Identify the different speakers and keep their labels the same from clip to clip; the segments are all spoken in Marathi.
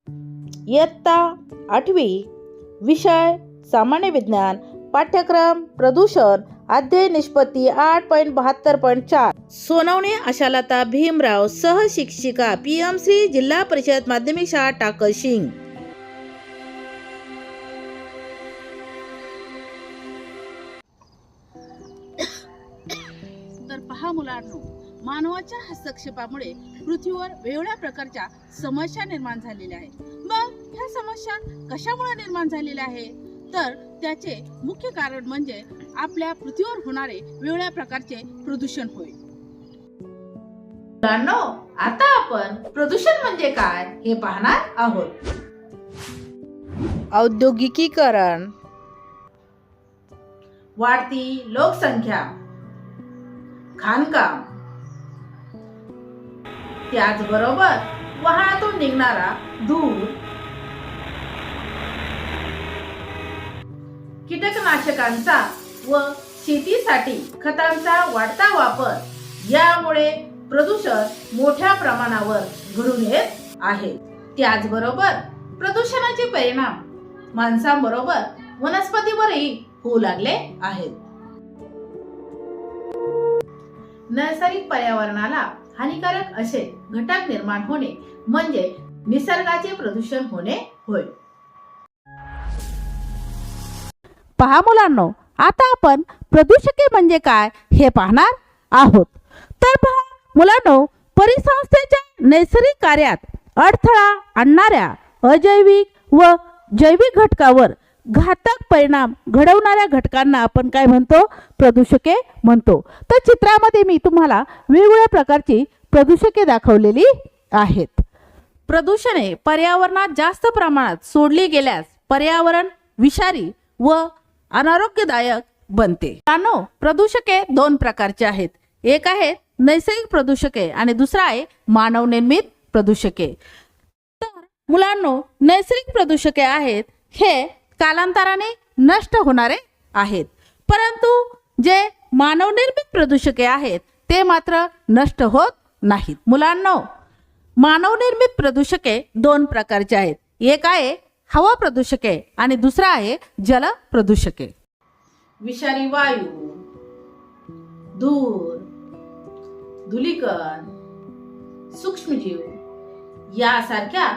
Speaker 1: इयत्ता 8वी, विषय सामान्य विज्ञान, पाठ्यक्रम प्रदूषण, अध्याय निष्पत्ती 8.72.4. सोनवणे आशालता भीमराव, सहशिक्षिका PM श्री, जिल्हा परिषद माध्यमिक शाळा टाकळशिंग.
Speaker 2: तर पहा मुलांनो, मानवाच्या हस्तक्षेपामुळे पृथ्वीवर वेगवेगळ्या प्रकारच्या समस्या निर्माण झालेल्या आहेत. मग ह्या समस्या कशामुळे निर्माण झालेल्या आहेत? तर त्याचे मुख्य कारण म्हणजे आपल्या पृथ्वीवर होणारे वेगवेगळ्या प्रकारचे प्रदूषण होय.
Speaker 1: मुलांनो, आता आपण प्रदूषण म्हणजे काय हे पाहणार आहोत. औद्योगिकीकरण, वाढती लोकसंख्या, खाणकाम, त्याचबरोबर वाहनातून निघणारा धूर, कीटकनाशकांचा व शेतीसाठी खतांचा वाढता वापर यामुळे प्रदूषण मोठ्या प्रमाणावर घडून येत आहे. त्याचबरोबर प्रदूषणाचे परिणाम माणसांबरोबर वनस्पतीवरही होऊ लागले आहेत. नैसर्गिक पर्यावरणाला हानिकारक असे घटक निर्माण होणे म्हणजे निसर्गाचे प्रदूषण होणे होय.
Speaker 2: पहा मुलांनो, आता आपण प्रदूषके म्हणजे काय हे पाहणार आहोत. तर पहा मुलांनो, परिसंस्थेच्या नैसर्गिक कार्यात अडथळा आणणाऱ्या अजैविक व जैविक घटकावर घातक परिणाम घडवणाऱ्या घटकांना आपण काय म्हणतो? प्रदूषके म्हणतो. तर चित्रामध्ये मी तुम्हाला वेगवेगळ्या प्रकारची प्रदूषके दाखवलेली आहेत. प्रदूषणे पर्यावरणात जास्त प्रमाणात सोडली गेल्यास पर्यावरण विषारी व अनारोग्यदायक बनते. मित्रांनो, प्रदूषके दोन प्रकारचे आहेत. एक आहे नैसर्गिक प्रदूषके आणि दुसरा आहे मानवनिर्मित प्रदूषके. तर मुलांनो, नैसर्गिक प्रदूषके आहेत हे कालांतराने नष्ट होणारे आहेत, परंतु जे मानवनिर्मित प्रदूषके आहेत ते मात्र नष्ट होत नाहीत. मुलांनो, मानवनिर्मित प्रदूषके दोन प्रकारचे आहेत. एक आहे हवा प्रदूषके आणि दुसरा आहे जल प्रदूषके.
Speaker 1: विषारी वायू, धूर, धूलिकण, सूक्ष्मजीव यासारख्या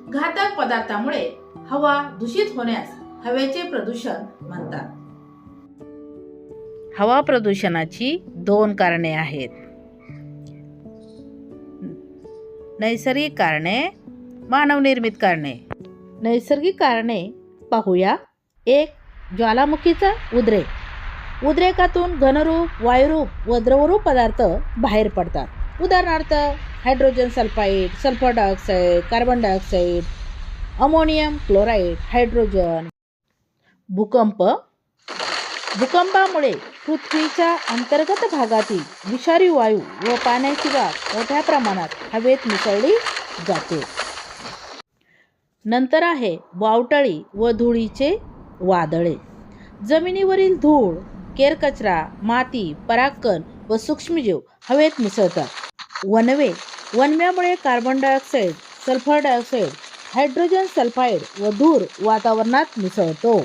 Speaker 1: घातक पदार्थामुळे हवा दूषित होण्यास हवेचे प्रदूषण म्हणतात. हवा प्रदूषणाची दोन कारणे आहेत. नैसर्गिक कारणे, मानवनिर्मित कारणे. नैसर्गिक कारणे पाहूया. एक, ज्वालामुखीचा उद्रेक. उद्रेकातून घनरूप, वायुरूप व द्रवरूप पदार्थ बाहेर पडतात. उदाहरणार्थ hydrogen sulphide, sulphur dioxide, carbon dioxide, ammonium chloride, hydrogen. भूकंप. भूकंपामुळे पृथ्वीच्या अंतर्गत भागातील विषारी वायू व पाण्याची वाफ मोठ्या प्रमाणात हवेत मिसळली जाते. नंतर आहे वावटळी व धुळीचे वादळे. जमिनीवरील धूळ, केरकचरा, माती, परागकण व सूक्ष्मजीव हवेत मिसळतात. वनवे. वनव्यामुळे carbon dioxide, sulphur dioxide, hydrogen sulphide व धूर वातावरणात मिसळतो.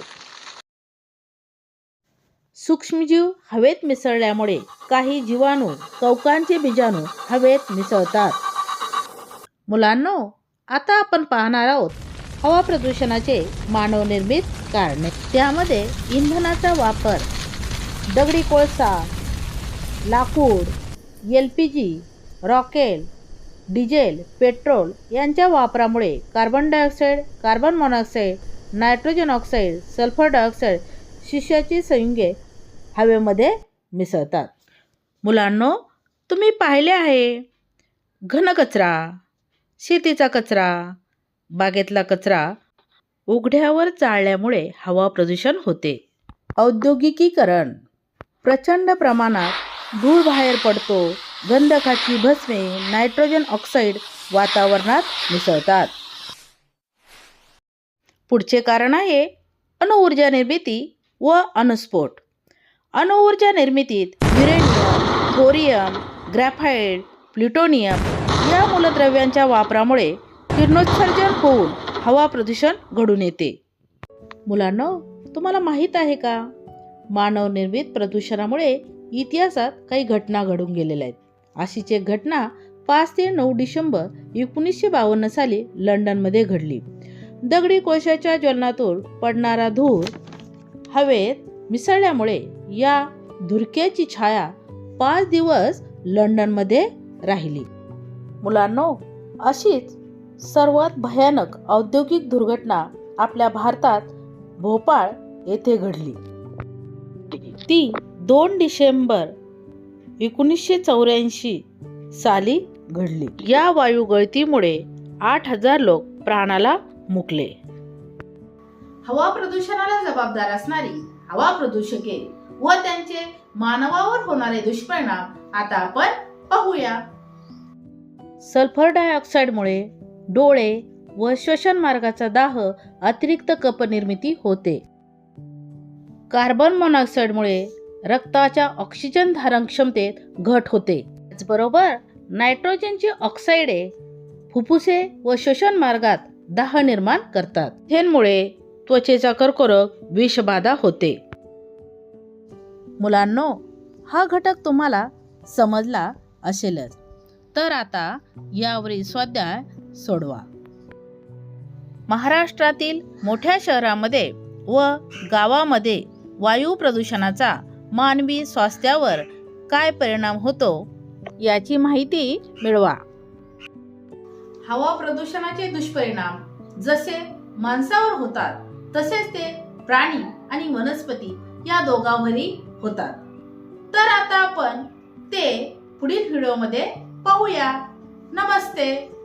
Speaker 1: सूक्ष्मजीव हवेत मिसळल्यामुळे काही जीवाणू, कवकांचे बीजाणू हवेत मिसळतात. मुलांनो, आता आपण पाहणार आहोत हवा प्रदूषणाचे मानवनिर्मित कारणे. त्यामध्ये इंधनाचा वापर, दगडी कोळसा, लाकूड, LPG, रॉकेल, डिझेल, पेट्रोल यांच्या वापरामुळे carbon dioxide, carbon monoxide, nitrogen oxide, sulphur dioxide, शिशाची संयुगे हवेमध्ये मिसळतात. मुलांनो, तुम्ही पाहिले आहे घनकचरा, शेतीचा कचरा, बागेतला कचरा उघड्यावर जाळल्यामुळे हवा प्रदूषण होते. औद्योगिकीकरण. प्रचंड प्रमाणात धूळ बाहेर पडतो. गंधकाची भस्मे, नायट्रोजन ऑक्साईड वातावरणात मिसळतात. पुढचे कारण आहे अणुऊर्जा निर्मिती व अणुस्फोट. अणुऊर्जा निर्मितीत युरेनियम, थोरियम, ग्रॅफाइट, प्लुटोनियम या मूलद्रव्यांच्या वापरामुळे किरणोत्सर्जन होऊन हवा प्रदूषण घडून येते. मुलांनो, तुम्हाला माहीत आहे का, मानवनिर्मित प्रदूषणामुळे इतिहासात काही घटना घडून गेलेल्या आहेत. अशीच एक घटना 5 ते 9 डिसेंबर 1952 साली लंडनमध्ये घडली. दगडी कोळशाच्या ज्वलनातून पडणारा धूर हवेत मिसळल्यामुळे या धुरक्याची छाया 5 दिवस लंडनमध्ये राहिली. मुलांनो, अशीच सर्वात भयानक औद्योगिक दुर्घटना आपल्या भारतात भोपाळ येथे घडली. ती 2 डिसेंबर 1984 साली घडली. या वायू गळतीमुळे 8,000 लोक प्राणाला मुकले.
Speaker 2: हवा प्रदूषणाला जबाबदार असणारी हवा प्रदूषके व त्यांचे मानवावर होणारे दुष्परिणाम आता आपण पाहूया.
Speaker 1: सल्फर डायऑक्साईडमुळे डोळे व श्वसन मार्गाचा दाह, अतिरिक्त कफ निर्मिती होते. कार्बन मोनॉक्साईडमुळे रक्ताच्या ऑक्सिजन धारण क्षमतेत घट होते. त्याचबरोबर नायट्रोजनची ऑक्साईडे फुफ्फुसे व श्वसन मार्गात दाह निर्माण करतात. मिथेनमुळे त्वचेचा कर्करोग, विषबाधा होते. मुलांनो, हा घटक तुम्हाला समजला असेलच. तर आता यावरील स्वाध्याय सोडवा. महाराष्ट्रातील मोठ्या शहरांमध्ये व गावामध्ये वायू प्रदूषणाचा मानवी स्वास्थ्यावर काय परिणाम होतो याची माहिती मिळवा.
Speaker 2: हवा प्रदूषणाचे दुष्परिणाम जसे माणसावर होतात तसेच ते प्राणी आणि वनस्पती या दोघांवरही होतात. तर आता आपण ते पुढील व्हिडिओमध्ये पाहूया. नमस्ते.